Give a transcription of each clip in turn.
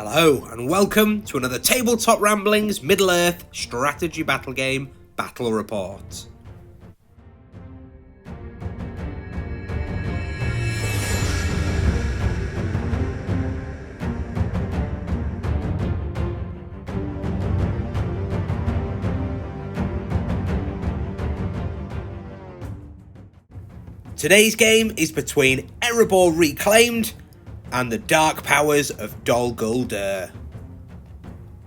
Hello and welcome to another Tabletop Ramblings Middle-earth strategy battle game battle report. Today's game is between Erebor Reclaimed and the dark powers of Guldur.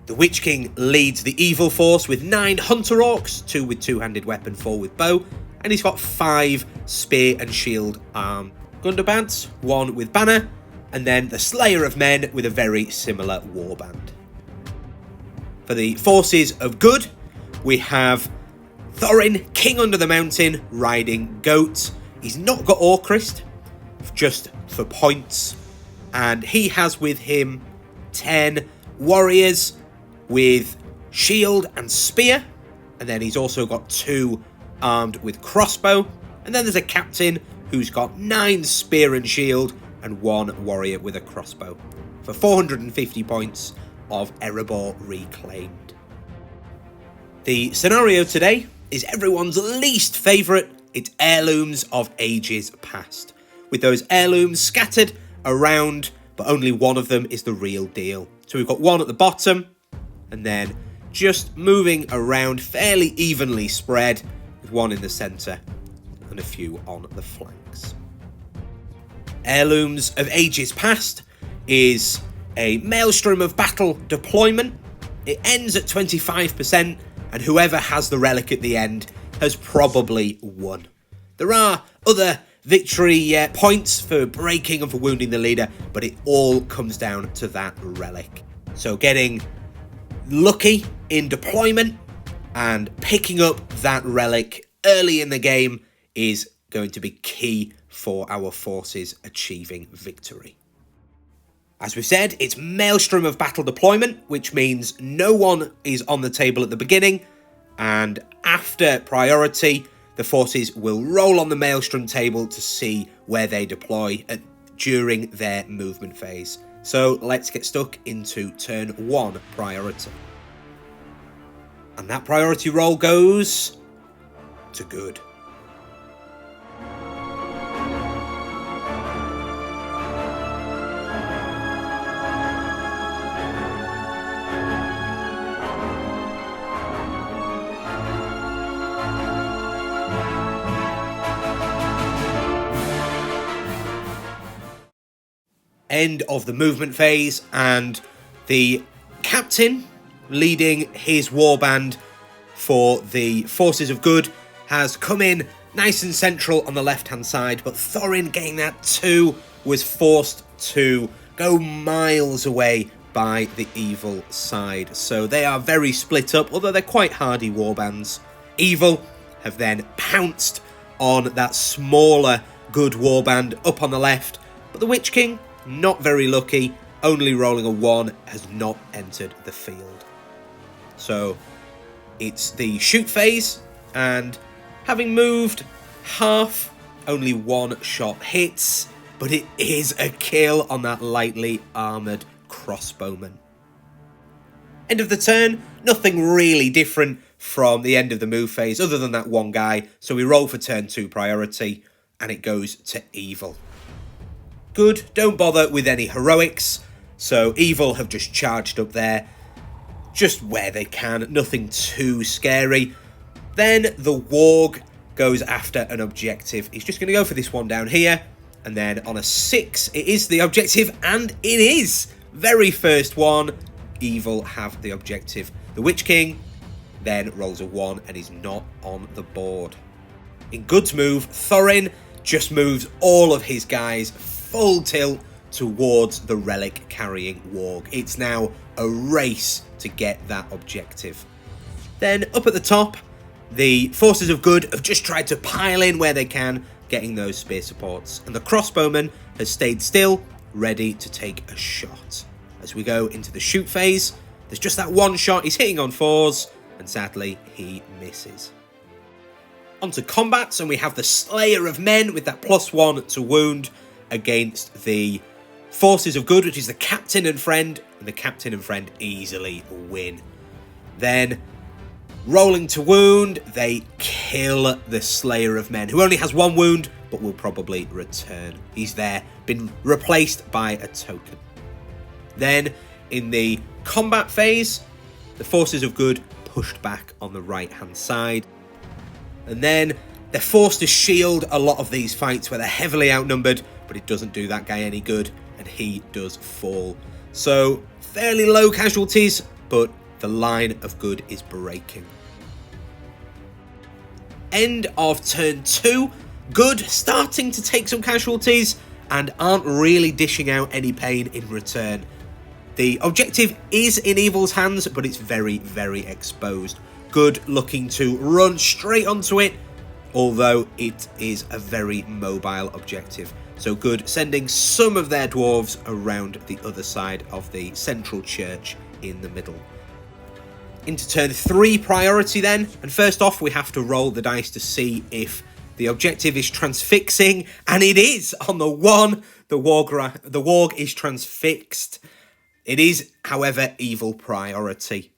The Witch King leads the evil force with 9 hunter orcs, 2 with two-handed weapon, 4 with bow, and he's got 5 spear and shield armed Gunderbands, 1 with banner, and then the Slayer of Men with a very similar warband. For the forces of good, we have Thorin, King Under the Mountain, riding goat. He's not got Orcrist, just for points. And he has with him 10 warriors with shield and spear. And then he's also got 2 armed with crossbow. And then there's a captain who's got 9 spear and shield and 1 warrior with a crossbow. For 450 points of Erebor Reclaimed. The scenario today is everyone's least favourite. It's heirlooms of ages past. With those heirlooms scattered around, but only one of them is the real deal. So we've got 1 at the bottom, and then just moving around fairly evenly spread, with 1 in the centre, and a few on the flanks. Heirlooms of Ages Past is a Maelstrom of Battle deployment. It ends at 25%, and whoever has the relic at the end has probably won. There are other victory points for breaking and for wounding the leader, but it all comes down to that relic. So getting lucky in deployment and picking up that relic early in the game is going to be key for our forces achieving victory. As we've said, it's Maelstrom of Battle deployment, which means no one is on the table at the beginning, and after priority, the forces will roll on the Maelstrom table to see where they deploy during their movement phase. So let's get stuck into turn 1 priority. And that priority roll goes to good. End of the movement phase, and the captain leading his warband for the forces of good has come in nice and central on the left hand side, but Thorin, getting that 2, was forced to go miles away by the evil side. So they are very split up, although they're quite hardy warbands. Evil have then pounced on that smaller good warband up on the left, but the Witch King, not very lucky, only rolling a 1, has not entered the field. So it's the shoot phase, and having moved half, only 1 shot hits, but it is a kill on that lightly armoured crossbowman. End of the turn, nothing really different from the end of the move phase other than that 1 guy, so we roll for turn 2 priority, and it goes to evil. Good, don't bother with any heroics, so evil have just charged up there, just where they can, nothing too scary. Then the warg goes after an objective. He's just going to go for this one down here, and then on a 6, it is the objective, and it is! Very first one, evil have the objective. The Witch King then rolls a 1 and is not on the board. In Good's move, Thorin just moves all of his guys full tilt towards the relic carrying warg. It's now a race to get that objective. Then up at the top, the forces of good have just tried to pile in where they can, getting those spear supports, and the crossbowman has stayed still, ready to take a shot. As we go into the shoot phase, there's just that 1 shot. He's hitting on 4s, and sadly he misses. Onto combats, and we have the Slayer of Men with that +1 to wound against the forces of good, which is the captain and friend, and the captain and friend easily win. Then, rolling to wound, they kill the Slayer of Men, who only has 1 wound, but will probably return. He's there, been replaced by a token. Then, in the combat phase, the forces of good pushed back on the right-hand side. And then, they're forced to shield a lot of these fights where they're heavily outnumbered, but it doesn't do that guy any good, and he does fall. So, fairly low casualties, but the line of good is breaking. End of turn 2. Good starting to take some casualties and aren't really dishing out any pain in return. The objective is in Evil's hands, but it's very, very exposed. Good looking to run straight onto it, although it is a very mobile objective. So Good sending some of their dwarves around the other side of the central church in the middle. Into turn 3 priority then, and first off we have to roll the dice to see if the objective is transfixing, and it is on the 1. The warg is transfixed. It is, however, evil priority.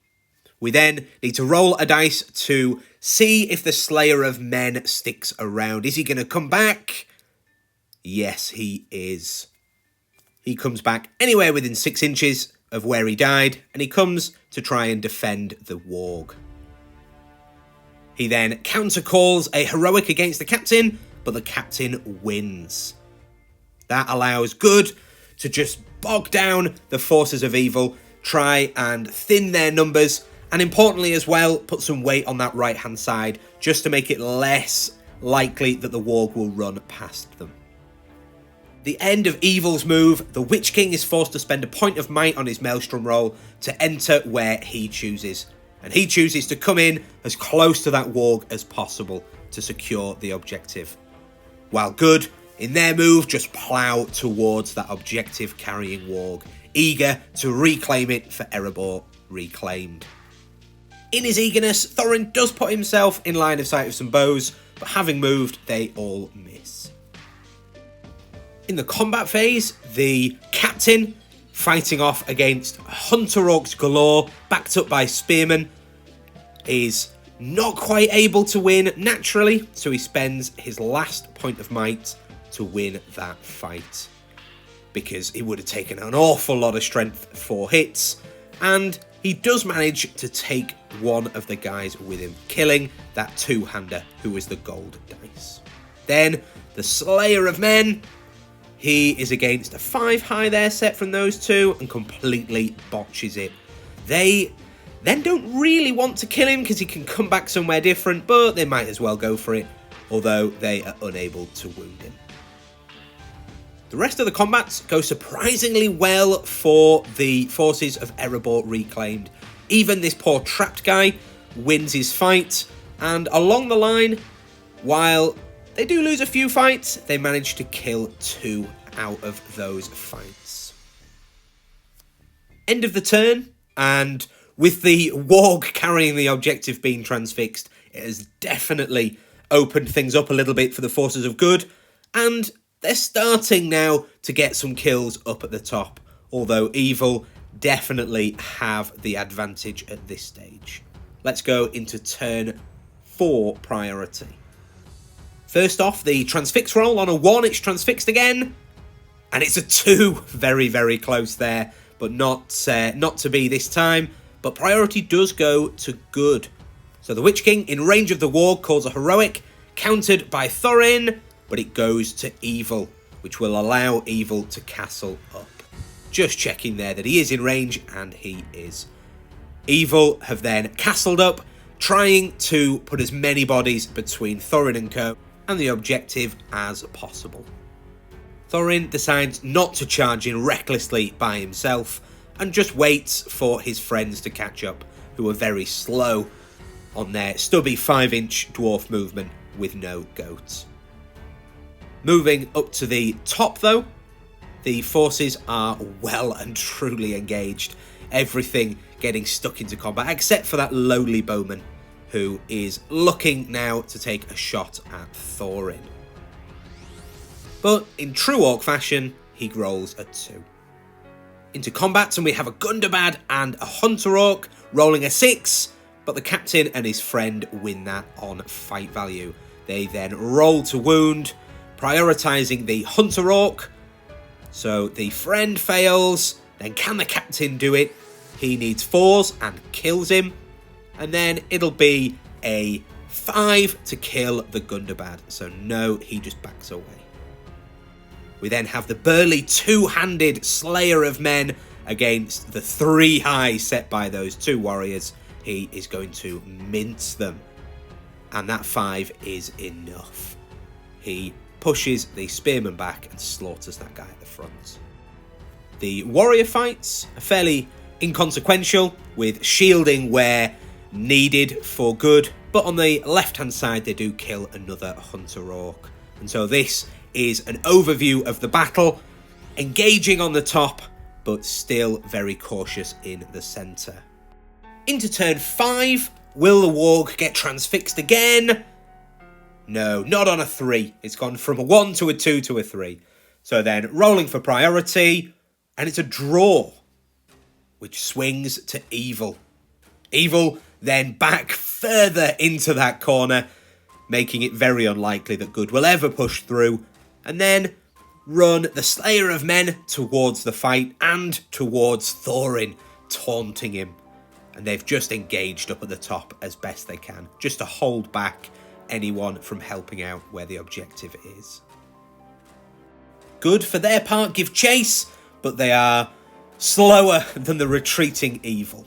We then need to roll a dice to see if the Slayer of Men sticks around. Is he going to come back? Yes, he is. He comes back anywhere within 6 inches of where he died, and he comes to try and defend the warg. He then counter-calls a heroic against the captain, but the captain wins. That allows Good to just bog down the forces of evil, try and thin their numbers, and importantly as well, put some weight on that right-hand side, just to make it less likely that the warg will run past them. The end of Evil's move, the Witch King is forced to spend a point of might on his Maelstrom roll to enter where he chooses. And he chooses to come in as close to that warg as possible to secure the objective. While Good, in their move, just plough towards that objective carrying warg, eager to reclaim it for Erebor reclaimed. In his eagerness, Thorin does put himself in line of sight of some bows, but having moved, they all miss. In the combat phase, the captain, fighting off against hunter orcs galore, backed up by spearmen, is not quite able to win naturally, so he spends his last point of might to win that fight. Because it would have taken an awful lot of strength for hits, and he does manage to take one of the guys with him, killing that two-hander who is the gold dice. Then, the Slayer of Men, he is against a 5 high there set from those two and completely botches it. They then don't really want to kill him because he can come back somewhere different, but they might as well go for it, although they are unable to wound him. The rest of the combats go surprisingly well for the forces of Erebor reclaimed. Even this poor trapped guy wins his fight, and along the line, while they do lose a few fights, they manage to kill 2 out of those fights. End of the turn, and with the warg carrying the objective being transfixed, it has definitely opened things up a little bit for the forces of good, and they're starting now to get some kills up at the top, although evil definitely have the advantage at this stage. Let's go into turn 4 priority. First off, the transfix roll on a 1, it's transfixed again, and it's a 2. Very, very close there, but not to be this time. But priority does go to Good. So the Witch King, in range of the warg, calls a heroic, countered by Thorin, but it goes to Evil, which will allow Evil to castle up. Just checking there that he is in range, and he is. Evil have then castled up, trying to put as many bodies between Thorin and co. and the objective as possible. Thorin decides not to charge in recklessly by himself and just waits for his friends to catch up, who are very slow on their stubby 5-inch dwarf movement with no goats. Moving up to the top though, the forces are well and truly engaged, everything getting stuck into combat except for that lowly bowman, who is looking now to take a shot at Thorin. But in true orc fashion, he rolls a 2. into combat, and we have a Gundabad and a Hunter Orc rolling a 6, but the captain and his friend win that on fight value. They then roll to wound, prioritising the Hunter Orc. So the friend fails, then can the captain do it? He needs 4s and kills him, and then it'll be a 5 to kill the Gundabad. So no, he just backs away. We then have the burly two-handed Slayer of Men against the 3 high set by those 2 warriors. He is going to mince them, and that 5 is enough. He pushes the spearman back and slaughters that guy at the front. The warrior fights are fairly inconsequential, with shielding where needed for good, but on the left-hand side they do kill another Hunter Orc. And so this is an overview of the battle, engaging on the top, but still very cautious in the centre. Into turn 5, will the warg get transfixed again? No, not on a 3. It's gone from a 1 to a 2 to a 3. So then rolling for priority, and it's a draw, which swings to evil. Evil then back further into that corner, making it very unlikely that good will ever push through, and then run the Slayer of Men towards the fight and towards Thorin, taunting him. And they've just engaged up at the top as best they can, just to hold back anyone from helping out where the objective is. Good, for their part, give chase, but they are slower than the retreating evil.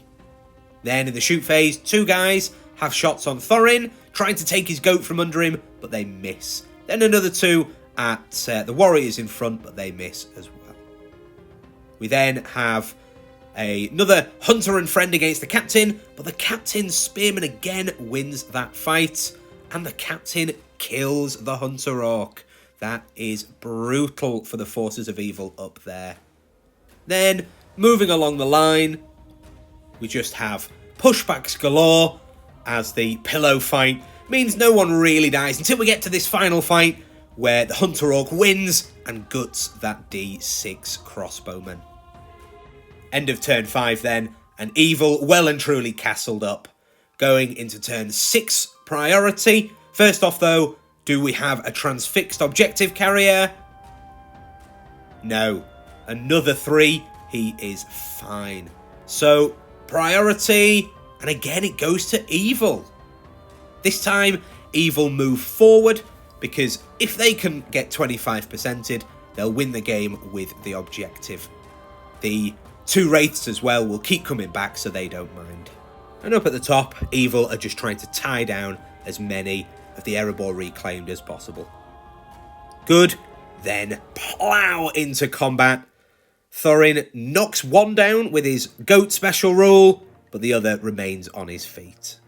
Then in the shoot phase, 2 guys have shots on Thorin, trying to take his goat from under him, but they miss. Then another 2 at the warriors in front, but they miss as well. We then have another hunter and friend against the captain, but the captain's spearman again wins that fight, and the captain kills the Hunter Orc. That is brutal for the forces of evil up there. Then, moving along the line, we just have pushbacks galore, as the pillow fight means no one really dies until we get to this final fight, where the Hunter Orc wins and guts that D6 crossbowman. End of turn 5 then, and evil well and truly castled up. Going into turn 6 priority. First off though, do we have a transfixed objective carrier? No. Another 3, he is fine. So, priority, and again it goes to evil. This time, evil move forward, because if they can get 25%ed, they'll win the game with the objective. The 2 wraiths as well will keep coming back, so they don't mind. And up at the top, evil are just trying to tie down as many of the Erebor reclaimed as possible. Good, then plow into combat. Thorin knocks 1 down with his goat special rule, but the other remains on his feet.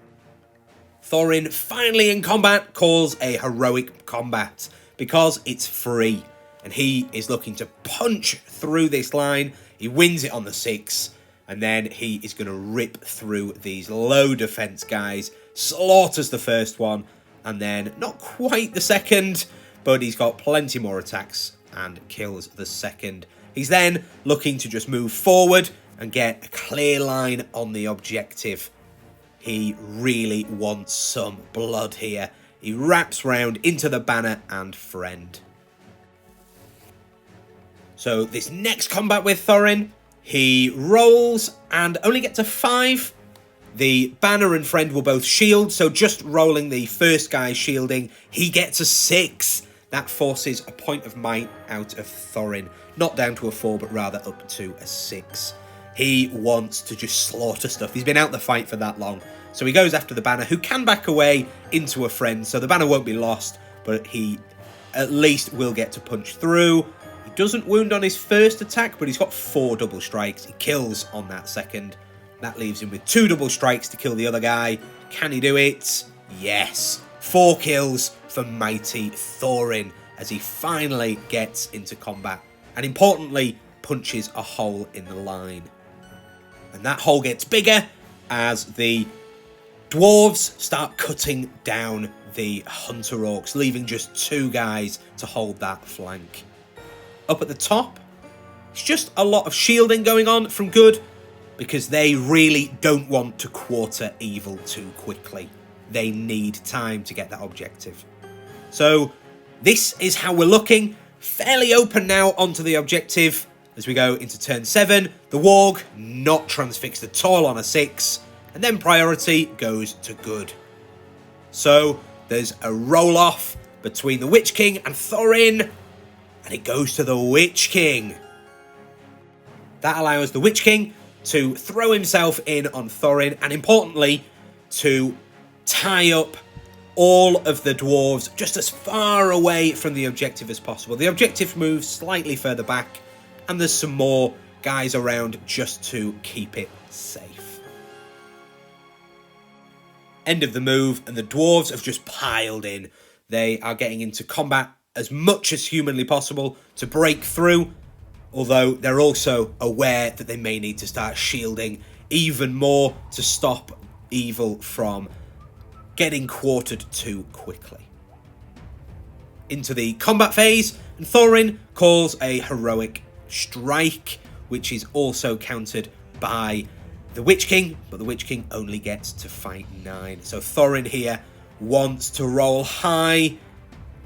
Thorin, finally in combat, calls a heroic combat because it's free, and he is looking to punch through this line. He wins it on the 6, and then he is going to rip through these low defense guys, slaughters the first one, and then not quite the second, but he's got plenty more attacks and kills the second. He's then looking to just move forward and get a clear line on the objective. He really wants some blood here. He wraps round into the banner and friend. So this next combat with Thorin, he rolls and only gets a 5. The banner and friend will both shield, so just rolling the first guy shielding, he gets a 6. That forces a point of might out of Thorin. Not down to a 4, but rather up to a 6. He wants to just slaughter stuff. He's been out the fight for that long. So he goes after the banner, who can back away into a friend, so the banner won't be lost, but he at least will get to punch through. He doesn't wound on his first attack, but he's got 4 double strikes. He kills on that second. That leaves him with 2 double strikes to kill the other guy. Can he do it? Yes. 4 kills for mighty Thorin as he finally gets into combat. And importantly, punches a hole in the line. And that hole gets bigger as the dwarves start cutting down the Hunter Orcs, leaving just 2 guys to hold that flank. Up at the top, It's just a lot of shielding going on from good, because they really don't want to quarter evil too quickly. They need time to get that objective. So this is how we're looking. Fairly open now onto the objective as we go into turn 7. The warg not transfixed at all on a 6, and then priority goes to good. So there's a roll off between the Witch King and Thorin, and it goes to the Witch King. That allows the Witch King to throw himself in on Thorin, and importantly, to tie up all of the dwarves just as far away from the objective as possible. The objective moves slightly further back, and there's some more guys around just to keep it safe. End of the move, and the dwarves have just piled in. They are getting into combat as much as humanly possible to break through, although they're also aware that they may need to start shielding even more to stop evil from getting quartered too quickly. Into the combat phase, and Thorin calls a heroic strike, which is also countered by the Witch King, but the Witch King only gets to fight 9. So Thorin here wants to roll high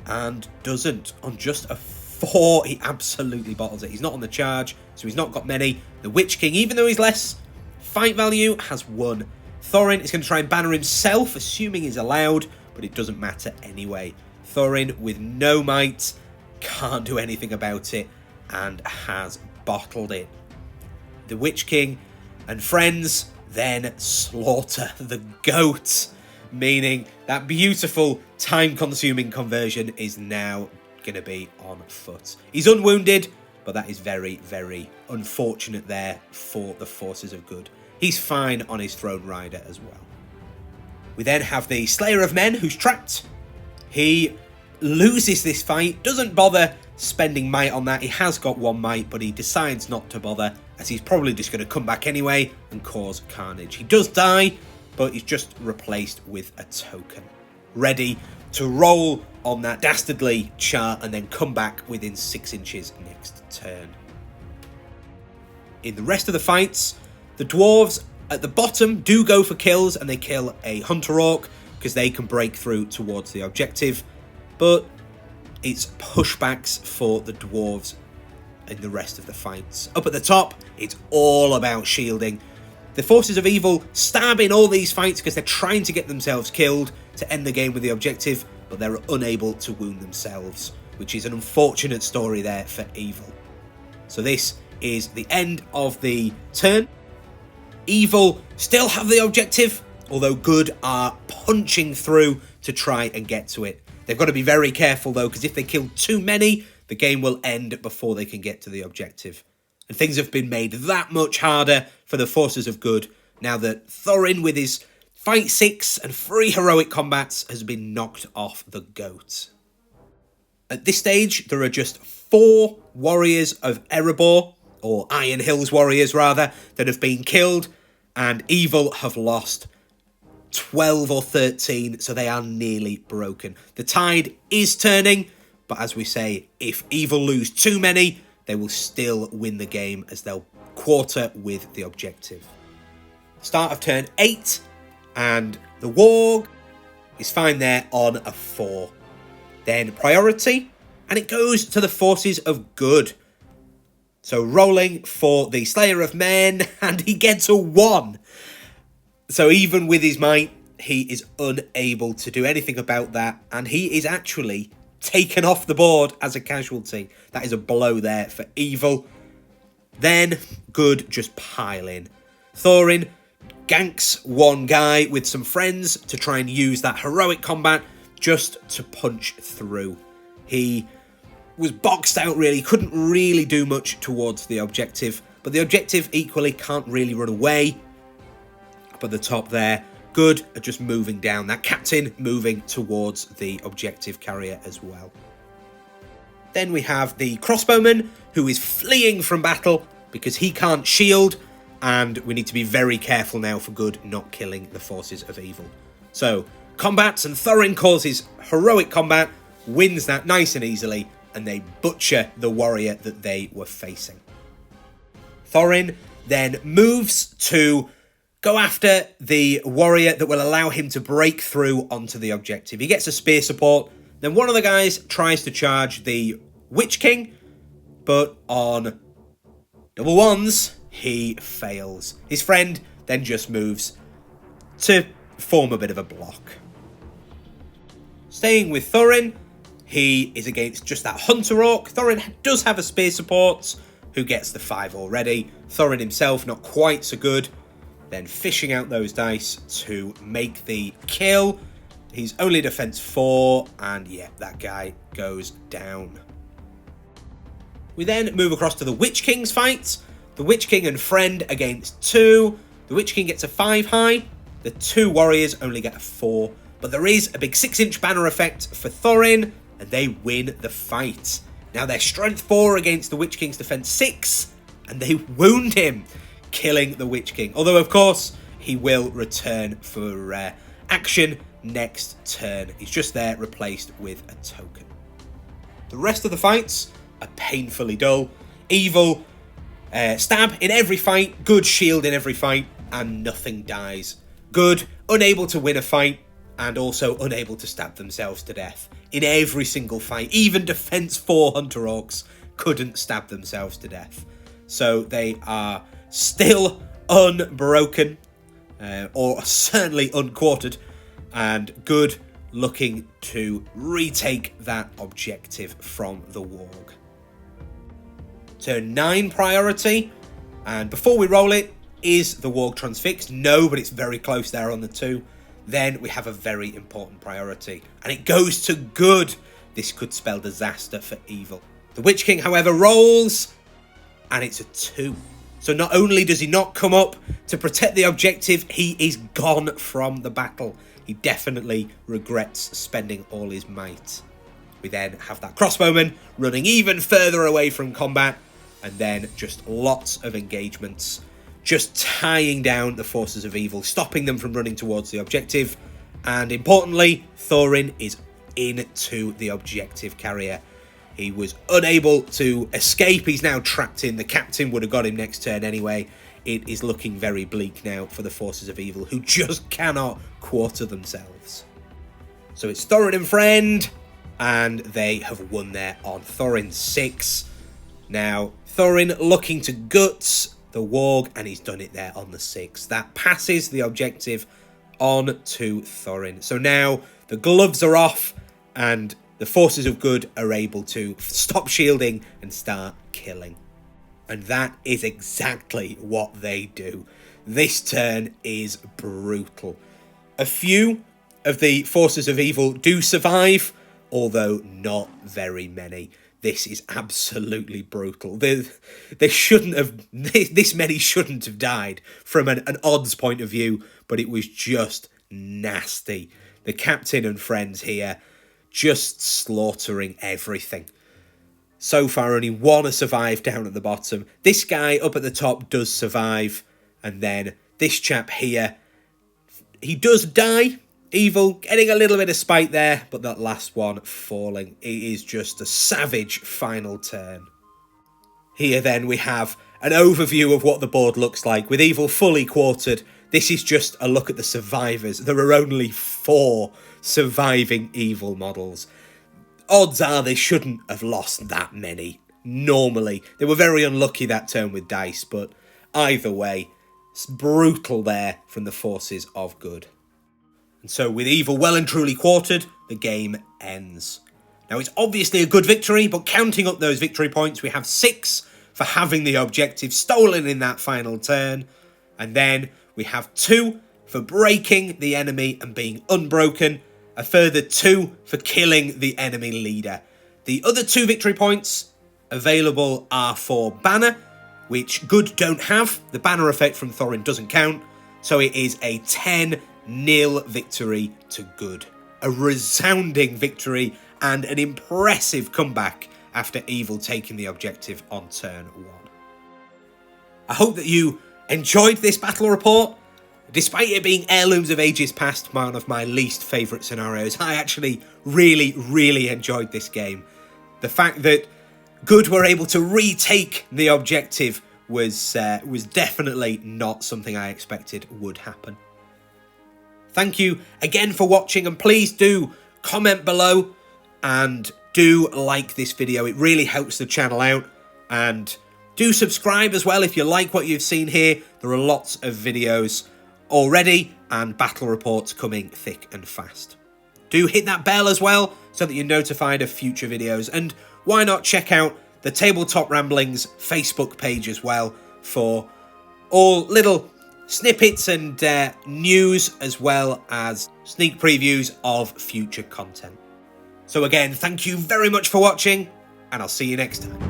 and doesn't. On just a 4, he absolutely bottles it. He's not on the charge, so he's not got many. The Witch King, even though he's less fight value, has 1. Thorin is going to try and banner himself, assuming he's allowed, but it doesn't matter anyway. Thorin, with no might, can't do anything about it, and has bottled it. The Witch King and friends then slaughter the goat, meaning that beautiful time-consuming conversion is now going to be on foot. He's unwounded, but that is very, very unfortunate there for the forces of good. He's fine on his throne rider as well. We then have the Slayer of Men, who's trapped. He loses this fight, doesn't bother spending might on that. He has got 1 might, but he decides not to bother, as he's probably just going to come back anyway and cause carnage. He does die, but he's just replaced with a token, ready to roll on that dastardly char and then come back within 6 inches next turn. In the rest of the fights, the dwarves at the bottom do go for kills, and they kill a hunter orc because they can break through towards the objective, but it's pushbacks for the dwarves in the rest of the fights. Up at the top, it's all about shielding. The forces of evil stab in all these fights because they're trying to get themselves killed to end the game with the objective, but they're unable to wound themselves, which is an unfortunate story there for evil. So this is the end of the turn. Evil still have the objective, although good are punching through to try and get to it. They've got to be very careful though, because if they kill too many, the game will end before they can get to the objective. And things have been made that much harder for the forces of good now that Thorin, with his fight 6 and 3 heroic combats, has been knocked off the goat. At this stage, there are just 4 warriors of Erebor, or Iron Hills warriors rather, that have been killed, and evil have lost 12 or 13, so they are nearly broken. The tide is turning, but as we say, if evil lose too many, they will still win the game as they'll quarter with the objective. Start of turn 8, and the warg is fine there on a 4. Then priority, and it goes to the forces of good. So rolling for the Slayer of Men, and he gets a 1. So even with his might, he is unable to do anything about that, and he is actually taken off the board as a casualty. That is a blow there for evil. Then good just pile in. Thorin ganks 1 guy with some friends to try and use that heroic combat just to punch through. He was boxed out really, couldn't really do much towards the objective, but the objective equally can't really run away. Up at the top there, good are just moving down. That captain moving towards the objective carrier as well. Then we have the crossbowman, who is fleeing from battle because he can't shield, and we need to be very careful now for good not killing the forces of evil. So, combats, and Thorin calls his heroic combat, wins that nice and easily, and they butcher the warrior that they were facing. Thorin then moves to go after the warrior that will allow him to break through onto the objective. He gets a spear support. Then one of the guys tries to charge the Witch King, but on double ones, he fails. His friend then just moves to form a bit of a block. Staying with Thorin, he is against just that Hunter Orc. Thorin does have a spear support, who gets the 5 already. Thorin himself not quite so good. Then fishing out those dice to make the kill. He's only defense 4, and yeah, that guy goes down. We then move across to the Witch King's fight. The Witch King and friend against 2. The Witch King gets a 5 high. The 2 warriors only get a 4. But there is a big 6-inch banner effect for Thorin, and they win the fight. Now they're strength 4 against the Witch King's defense 6, and they wound him, killing the Witch King. Although, of course, he will return for action next turn. He's just there, replaced with a token. The rest of the fights are painfully dull. Evil stab in every fight, good shield in every fight, and nothing dies. Good, unable to win a fight, and also unable to stab themselves to death. In every single fight, even defense 4 Hunter Orcs couldn't stab themselves to death. So they are still unbroken, or certainly unquartered, and good looking to retake that objective from the warg. Turn 9 priority, and before we roll it, is the warg transfixed? No, but it's very close there on the 2. Then we have a very important priority, and it goes to good. This could spell disaster for evil. The Witch King, however, rolls, and it's a 2. So not only does he not come up to protect the objective, he is gone from the battle. He definitely regrets spending all his might. We then have that crossbowman running even further away from combat, and then just lots of engagements, just tying down the forces of evil, stopping them from running towards the objective. And importantly, Thorin is into the objective carrier. He was unable to escape. He's now trapped in. The captain would have got him next turn anyway. It is looking very bleak now for the forces of evil, who just cannot quarter themselves. So it's Thorin and friend, and they have won there on Thorin 6. Now, Thorin looking to guts the warg, and he's done it there on the 6. That passes the objective on to Thorin. So now the gloves are off, and the forces of good are able to stop shielding and start killing. And that is exactly what they do. This turn is brutal. A few of the forces of evil do survive, although not very many. This is absolutely brutal. They shouldn't have. This many shouldn't have died from an odds point of view, but it was just nasty. The captain and friends here just slaughtering everything. So far, only one has survived down at the bottom. This guy up at the top does survive, and then this chap here, he does die. Evil getting a little bit of spite there, but that last one falling. It is just a savage final turn. Here then we have an overview of what the board looks like, with Evil fully quartered. This is just a look at the survivors. There are only 4 surviving Evil models. Odds are they shouldn't have lost that many. Normally, they were very unlucky that turn with dice, but either way, it's brutal there from the forces of good. And so with Evil well and truly quartered, the game ends. Now it's obviously a good victory, but counting up those victory points, we have 6 for having the objective stolen in that final turn. And then we have 2 for breaking the enemy and being unbroken. A further 2 for killing the enemy leader. The other 2 victory points available are for banner, which good don't have. The banner effect from Thorin doesn't count. So it is a 10-0 victory to good. A resounding victory and an impressive comeback after Evil taking the objective on turn 1. I hope that you enjoyed this battle report. Despite it being Heirlooms of Ages Past, one of my least favourite scenarios, I actually really enjoyed this game. The fact that good were able to retake the objective was definitely not something I expected would happen. Thank you again for watching, and please do comment below and do like this video. It really helps the channel out, and do subscribe as well if you like what you've seen here. There are lots of videos already and battle reports coming thick and fast. Do hit that bell as well so that you're notified of future videos, and why not check out the Tabletop Ramblings Facebook page as well for all little snippets and news, as well as sneak previews of future content. So again, thank you very much for watching, and I'll see you next time.